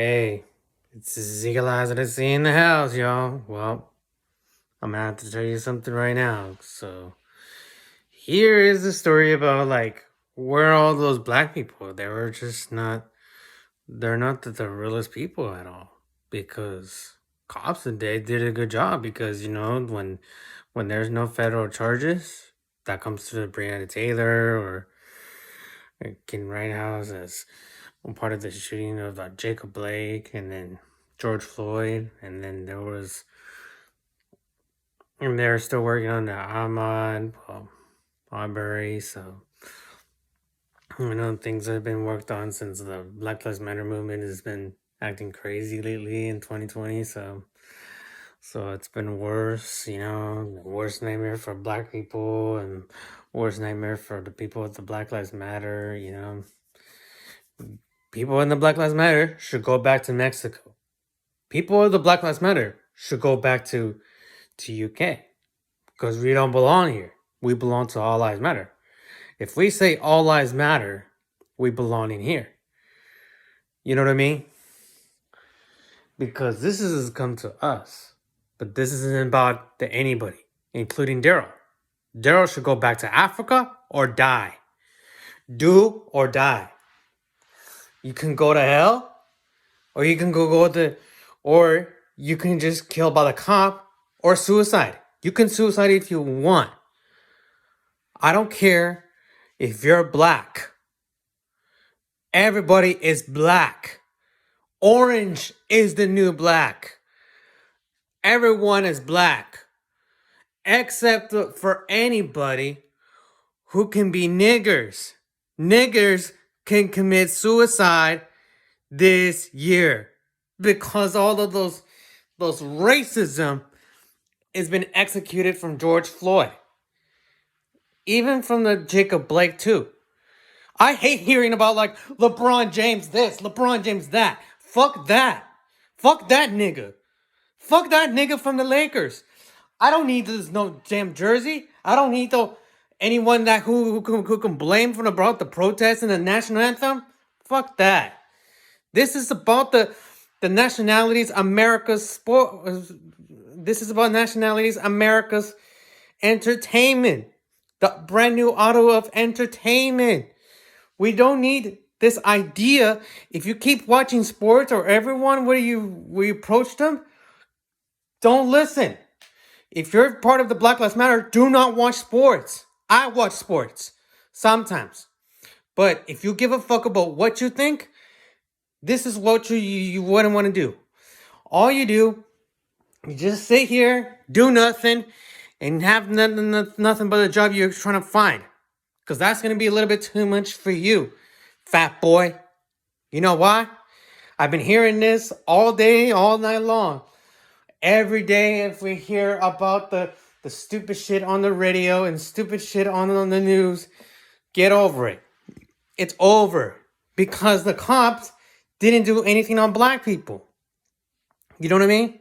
Hey, it's Ezekiel Lazarus in the house, y'all. Well, I'm gonna have to tell you something right now. So, here is the story about where all those black people. They were just not. They're not the realest people at all. Because cops today did a good job. Because when there's no federal charges, that comes to Breonna Taylor or Ken Whitehouse as part of the shooting of Jacob Blake and then George Floyd, and then and they're still working on the Ahmaud Arbery. So things have been worked on since the Black Lives Matter movement has been acting crazy lately in 2020. So it's been worse. Worst nightmare for black people and worst nightmare for the people with the Black Lives Matter. People in the Black Lives Matter should go back to Mexico. People of the Black Lives Matter should go back to UK because we don't belong here. We belong to All Lives Matter. If we say All Lives Matter, we belong in here. You know what I mean? Because this has come to us, but this isn't about to anybody, including Daryl. Daryl should go back to Africa or die. Do or die. You can go to hell, or you can or you can just kill by the cop or suicide. You can suicide if you want. I don't care if you're black. Everybody is black. Orange is the new black. Everyone is black. Except for anybody who can be niggers. Niggers can commit suicide this year because all of those racism has been executed from George Floyd. Even from the Jacob Blake too. I hate hearing about LeBron James this, LeBron James that. Fuck that. Fuck that nigga. Fuck that nigga from the Lakers. I don't need this no damn jersey. I don't need anyone that who can blame about the protests and the national anthem. Fuck that. This is about the nationalities America's sport. This is about nationalities America's entertainment. The brand new auto of entertainment. We don't need this idea. If you keep watching sports or everyone where you approach them, don't listen. If you're part of the Black Lives Matter, do not watch sports. I watch sports sometimes. But if you give a fuck about what you think, this is what you wouldn't want to do. All you do, you just sit here, do nothing, and have nothing but a job you're trying to find. Because that's going to be a little bit too much for you, fat boy. You know why? I've been hearing this all day, all night long. Every day if we hear about the stupid shit on the radio and stupid shit on the news, get over it. It's over. Because the cops didn't do anything on black people. You know what I mean?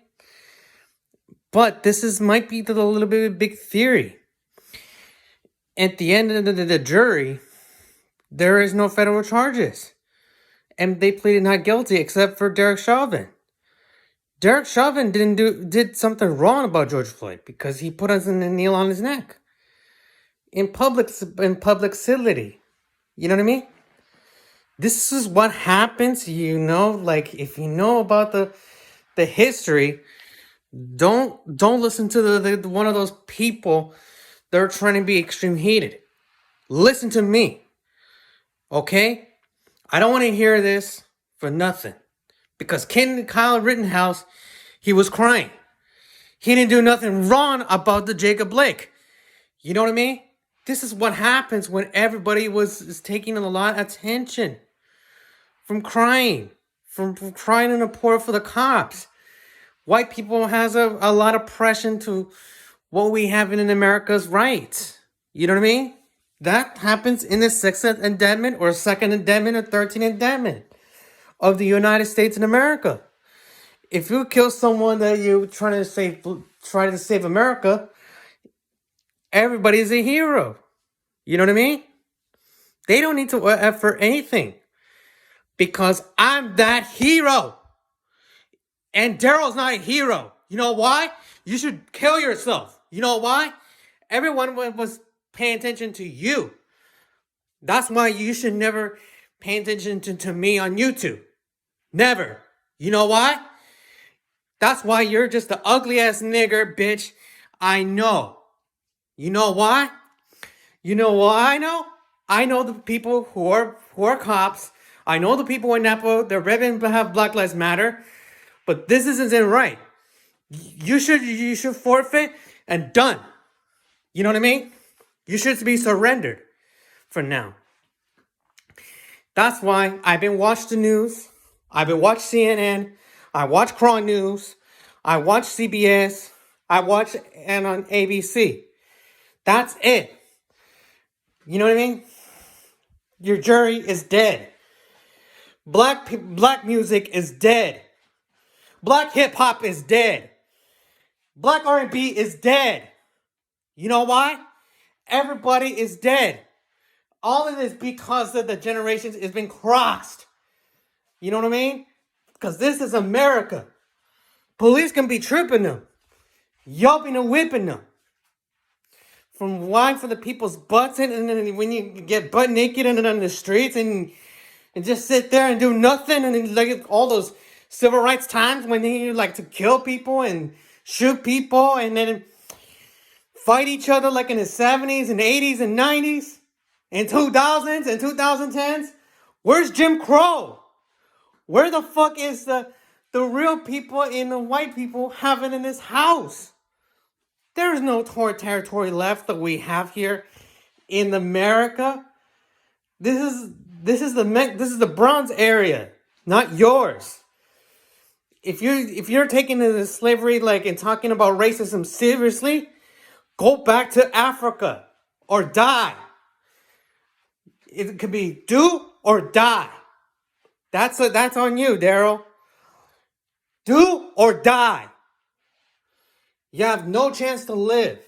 But this might be a little bit of a big theory. At the end of the jury, there is no federal charges. And they pleaded not guilty except for Derek Chauvin. Derek Chauvin did something wrong about George Floyd because he put us in a kneel on his neck. In public facility. You know what I mean? This is what happens, if you know about the history, don't listen to the one of those people that are trying to be extreme heated. Listen to me. Okay? I don't want to hear this for nothing. Because Kyle Rittenhouse, he was crying. He didn't do nothing wrong about the Jacob Blake. You know what I mean? This is what happens when everybody is taking a lot of attention. From crying. From crying in support for the cops. White people has a lot of pressure to what we have in America's rights. You know what I mean? That happens in the 6th Amendment or 2nd Amendment or 13th Amendment of the United States in America. If you kill someone that you try to save America, everybody's a hero. You know what I mean? They don't need to effort anything. Because I'm that hero. And Daryl's not a hero. You know why? You should kill yourself. You know why? Everyone was paying attention to you. That's why you should never pay attention to me on YouTube. Never. You know why? That's why you're just the ugly ass nigger, bitch. I know. You know why? You know why I know? I know the people who are cops. I know the people in Napa. They're ready to have Black Lives Matter. But this isn't right. You should forfeit and done. You know what I mean? You should be surrendered for now. That's why I've been watching the news. I've been watching CNN. I watch Cron News. I watch CBS. I watch and on ABC. That's it. You know what I mean? Your jury is dead. Black music is dead. Black hip hop is dead. Black R&B is dead. You know why? Everybody is dead. All of this because of the generations has been crossed. You know what I mean? Because this is America. Police can be tripping them, yelping and whipping them. From lying for the people's butts, and then when you get butt naked and on the streets and just sit there and do nothing, and then like all those civil rights times when they like to kill people and shoot people and then fight each other like in the 70s and 80s and 90s and 2000s and 2010s. Where's Jim Crow? Where the fuck is the real people and the white people having in this house? There is no territory left that we have here in America. This is the Bronx area, not yours. If you're taking the slavery like and talking about racism seriously, go back to Africa or die. It could be do or die. That's on you, Daryl. Do or die. You have no chance to live.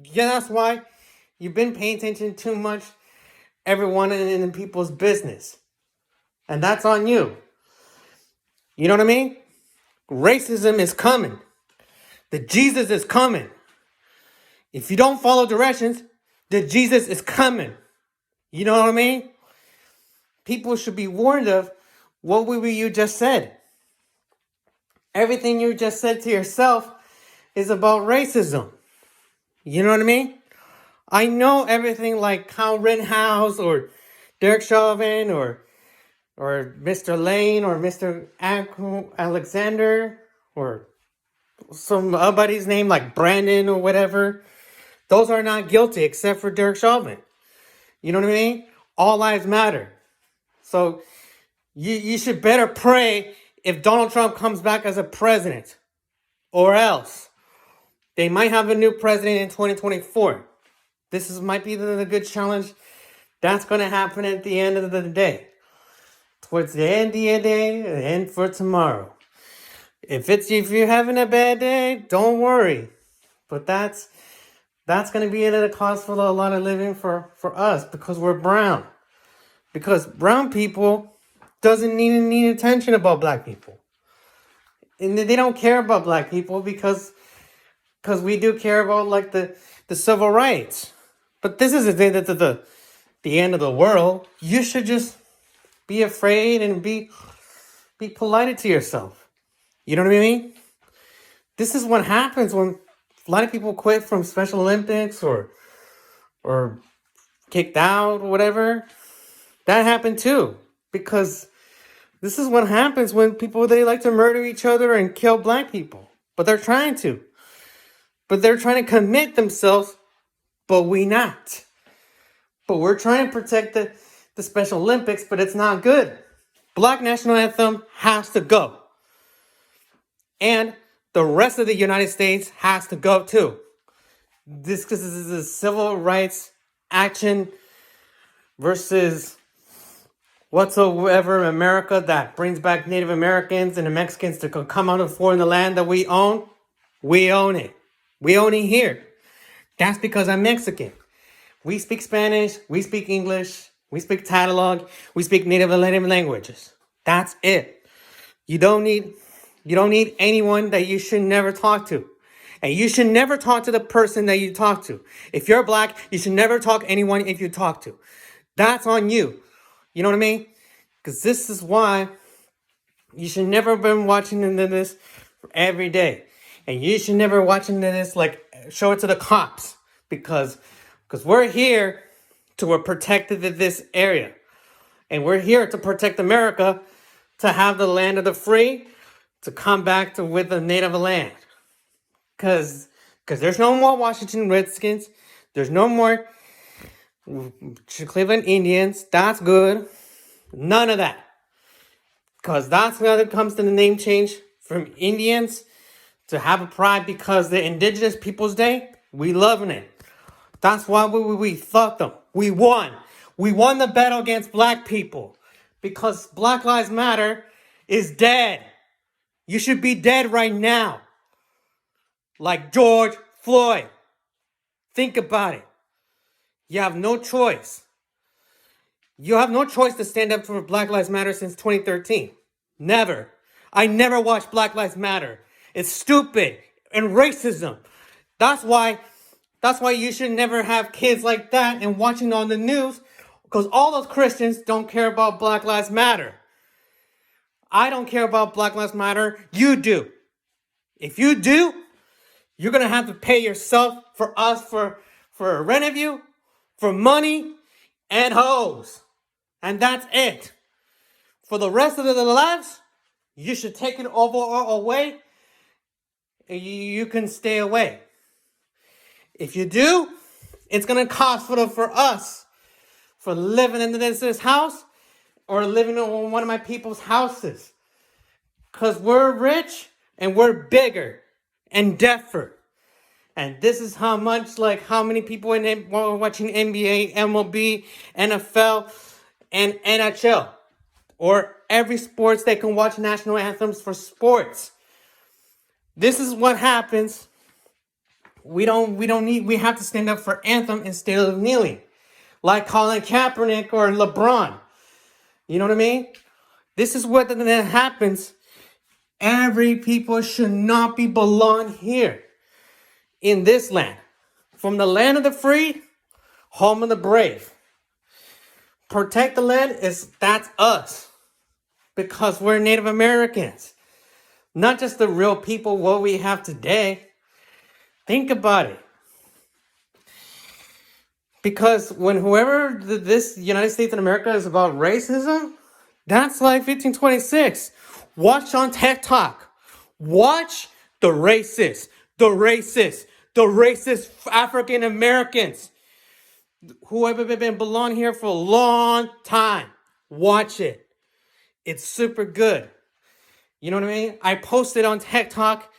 Yeah, that's why you've been paying attention too much, everyone in people's business. And that's on you. You know what I mean? Racism is coming. The Jesus is coming. If you don't follow directions, the Jesus is coming. You know what I mean? People should be warned of what you just said. Everything you just said to yourself is about racism. You know what I mean? I know everything like Kyle Rittenhouse or Derek Chauvin or Mr. Lane or Mr. Alexander or somebody's name like Brandon or whatever. Those are not guilty except for Derek Chauvin. You know what I mean? All lives matter. So you should better pray if Donald Trump comes back as a president, or else they might have a new president in 2024. This might be the good challenge that's going to happen at the end of the day. Towards the end of the day, the end for tomorrow. If you're having a bad day, don't worry. But that's going to be at a cost for a lot of living for us because we're brown. Because brown people doesn't need attention about black people. And they don't care about black people because we do care about like the civil rights. But this is the end of the world. You should just be afraid and be polite to yourself. You know what I mean? This is what happens when a lot of people quit from Special Olympics or kicked out or whatever. That happened too. Because this is what happens when they like to murder each other and kill black people. But they're trying to. But they're trying to commit themselves, but we not. But we're trying to protect the Special Olympics, but it's not good. Black National Anthem has to go. And the rest of the United States has to go too. This is a civil rights action versus whatsoever America that brings back Native Americans and the Mexicans to come out of foreign land that we own. We own it. We own it here. That's because I'm Mexican. We speak Spanish. We speak English. We speak Tagalog. We speak Native languages. That's it. You don't need You don't need anyone that you should never talk to. And you should never talk to the person that you talk to. If you're black, you should never talk to anyone if you talk to. That's on you. You know what I mean? Because this is why you should never been watching this every day. And you should never watching this like show it to the cops. Because we're here to protect this area. And we're here to protect America, to have the land of the free, to come back to with the native land. Because there's no more Washington Redskins. There's no more Cleveland Indians. That's good. None of that. Because that's when it comes to the name change from Indians to have a pride, because the Indigenous Peoples Day, we loving it. That's why we fought them. We won. We won the battle against black people. Because Black Lives Matter is dead. You should be dead right now. Like George Floyd. Think about it. You have no choice. You have no choice to stand up for Black Lives Matter since 2013. Never. I never watched Black Lives Matter. It's stupid and racism. That's why you should never have kids like that and watching on the news, because all those Christians don't care about Black Lives Matter. I don't care about Black Lives Matter. You do. If you do, you're going to have to pay yourself for a rent of you, for money, and hoes. And that's it. For the rest of their lives, you should take it over or away. And you can stay away. If you do, it's going to cost for us for living in this house or living in one of my people's houses. Because we're rich and we're bigger and deafer. And this is how much, like, how many people watching NBA, MLB, NFL, and NHL. Or every sports they can watch national anthems for sports. This is what happens. We have to stand up for anthem instead of kneeling. Like Colin Kaepernick or LeBron. You know what I mean? This is what happens. Every people should not be belong here. In this land. From the land of the free, home of the brave. Protect the land, that's us. Because we're Native Americans. Not just the real people, what we have today. Think about it. Because when whoever this United States of America is about racism, that's like 1526. Watch on TikTok. Watch the racist African Americans who have been belong here for a long time. Watch it. It's super good. You know what I mean? I posted on TikTok,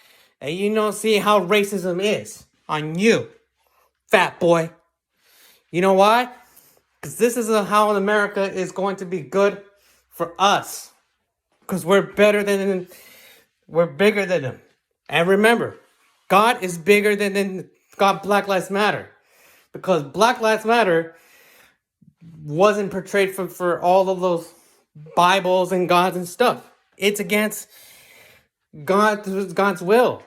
and see how racism is on you, fat boy. You know why? Because this is how America is going to be good for us. Because we're bigger than them. And remember, God is bigger than God. Black Lives Matter. Because Black Lives Matter wasn't portrayed for all of those Bibles and gods and stuff. It's against God's will.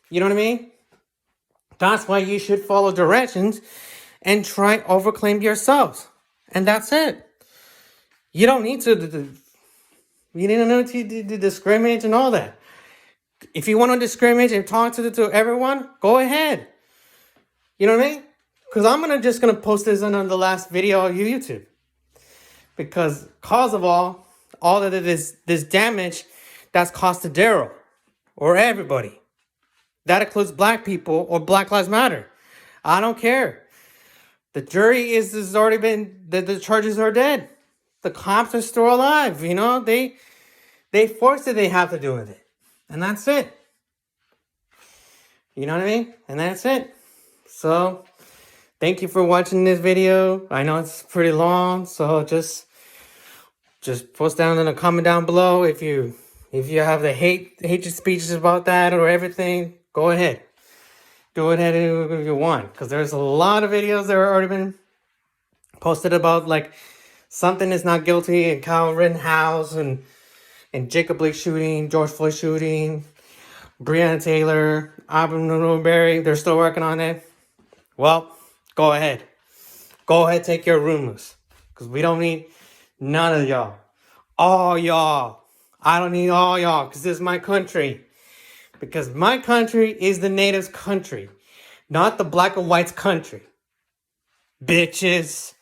You know what I mean? That's why you should follow directions and try overclaim yourselves. And that's it. You don't need to discriminate and all that. If you want to discriminate and talk to everyone, go ahead. You know what I mean? Because I'm just gonna post this on the last video on YouTube. Because cause of all of this damage that's caused to Daryl or everybody. That includes black people or Black Lives Matter. I don't care. The jury is already been, the charges are dead. The cops are still alive, They forced it, they have to do with it. And that's it. You know what I mean? And that's it. So, thank you for watching this video. I know it's pretty long, so just post down in the comment down below if you have the hate speeches about that or everything. Go ahead. Do it if you want, because there's a lot of videos that are already been posted about like something is not guilty in Kyle Rittenhouse and and Jacob Blake shooting, George Floyd shooting, Breonna Taylor, Aubrey Newberry, they're still working on it. Well, go ahead. Go ahead, take your rumors. Because we don't need none of y'all. All y'all. I don't need all y'all because this is my country. Because my country is the natives' country. Not the black and white's country. Bitches.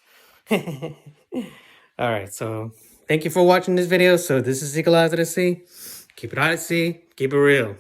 Alright, so thank you for watching this video. So this is Eagle Eyes of the Sea. Keep it out at sea. Keep it real.